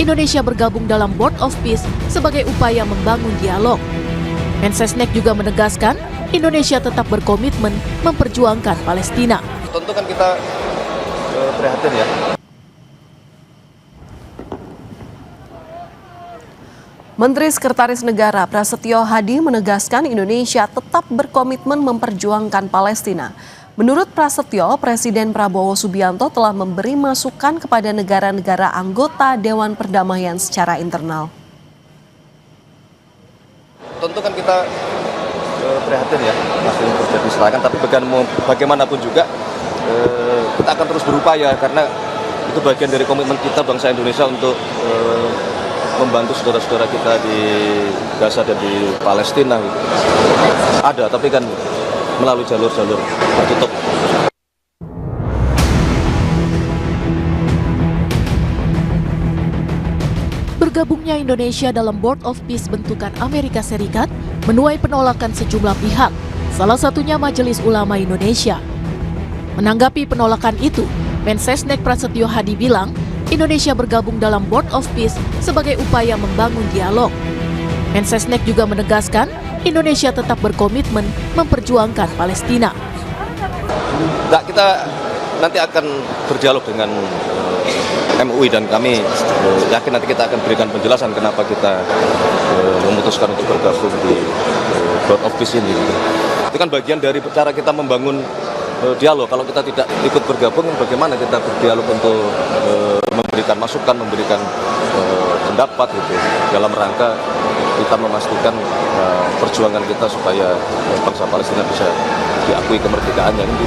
Indonesia bergabung dalam Board of Peace sebagai upaya membangun dialog. Mensesnek juga menegaskan Indonesia tetap berkomitmen memperjuangkan Palestina. Tentu kan kita prihatin ya. Menteri Sekretaris Negara Prasetyo Hadi menegaskan Indonesia tetap berkomitmen memperjuangkan Palestina. Menurut Prasetyo, Presiden Prabowo Subianto telah memberi masukan kepada negara-negara anggota Dewan Perdamaian secara internal. Tentu kan kita prihatin ya, masih terjadi serangan, tapi bagaimanapun juga kita akan terus berupaya karena itu bagian dari komitmen kita bangsa Indonesia untuk membantu saudara-saudara kita di Gaza dan di Palestina. Ada, tapi kan melalui jalur-jalur tertutup. Bergabungnya Indonesia dalam Board of Peace bentukan Amerika Serikat menuai penolakan sejumlah pihak, salah satunya Majelis Ulama Indonesia. Menanggapi penolakan itu, Mensesnek Prasetyo Hadi bilang, Indonesia bergabung dalam Board of Peace sebagai upaya membangun dialog. Mensesnek juga menegaskan Indonesia tetap berkomitmen memperjuangkan Palestina. Kita nanti akan berdialog dengan MUI dan kami yakin nanti kita akan berikan penjelasan kenapa kita memutuskan untuk bergabung di Board of Peace ini. Itu kan bagian dari cara kita membangun dialog. Kalau kita tidak ikut bergabung, bagaimana kita berdialog untuk memberikan masukan, memberikan pendapat gitu, dalam rangka kita memastikan perjuangan kita supaya bangsa Palestina bisa diakui kemerdekaannya gitu.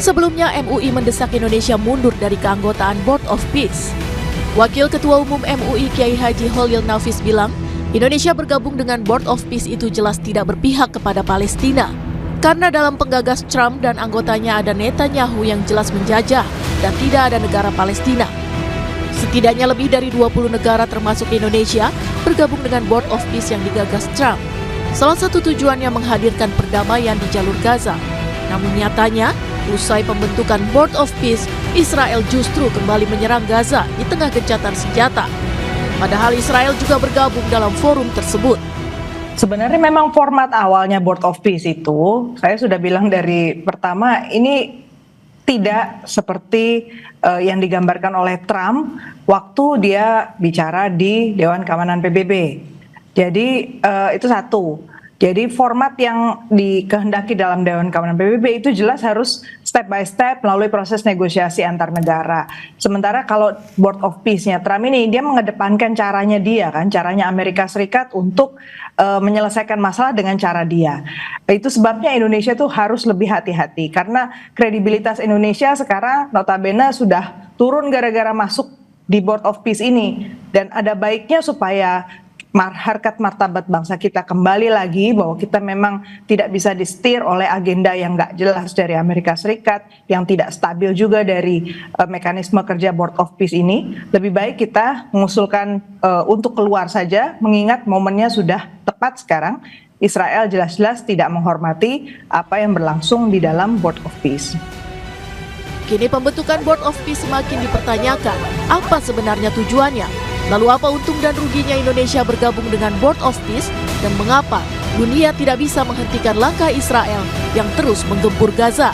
Sebelumnya MUI mendesak Indonesia mundur dari keanggotaan Board of Peace. Wakil Ketua Umum MUI Kiai Haji Holil Nafis bilang, Indonesia bergabung dengan Board of Peace itu jelas tidak berpihak kepada Palestina. Karena dalam penggagas Trump dan anggotanya ada Netanyahu yang jelas menjajah dan tidak ada negara Palestina. Setidaknya lebih dari 20 negara termasuk Indonesia bergabung dengan Board of Peace yang digagas Trump. Salah satu tujuannya menghadirkan perdamaian di jalur Gaza. Namun nyatanya, usai pembentukan Board of Peace, Israel justru kembali menyerang Gaza di tengah gencatan senjata. Padahal Israel juga bergabung dalam forum tersebut. Sebenarnya memang format awalnya Board of Peace itu, saya sudah bilang dari pertama, ini tidak seperti yang digambarkan oleh Trump waktu dia bicara di Dewan Keamanan PBB. Jadi itu satu. Jadi format yang dikehendaki dalam Dewan Keamanan PBB itu jelas harus step by step melalui proses negosiasi antar negara. Sementara kalau Board of Peace-nya Trump ini, dia mengedepankan caranya dia kan, caranya Amerika Serikat untuk menyelesaikan masalah dengan cara dia. Itu sebabnya Indonesia tuh harus lebih hati-hati karena kredibilitas Indonesia sekarang notabene sudah turun gara-gara masuk di Board of Peace ini. Dan ada baiknya supaya harkat martabat bangsa kita kembali lagi bahwa kita memang tidak bisa disetir oleh agenda yang nggak jelas dari Amerika Serikat, yang tidak stabil juga dari mekanisme kerja Board of Peace ini. Lebih baik kita mengusulkan untuk keluar saja, mengingat momennya sudah tepat sekarang. Israel jelas-jelas tidak menghormati apa yang berlangsung di dalam Board of Peace. Kini pembentukan Board of Peace semakin dipertanyakan. Apa sebenarnya tujuannya? Lalu apa untung dan ruginya Indonesia bergabung dengan Board of Peace dan mengapa dunia tidak bisa menghentikan langkah Israel yang terus menggempur Gaza?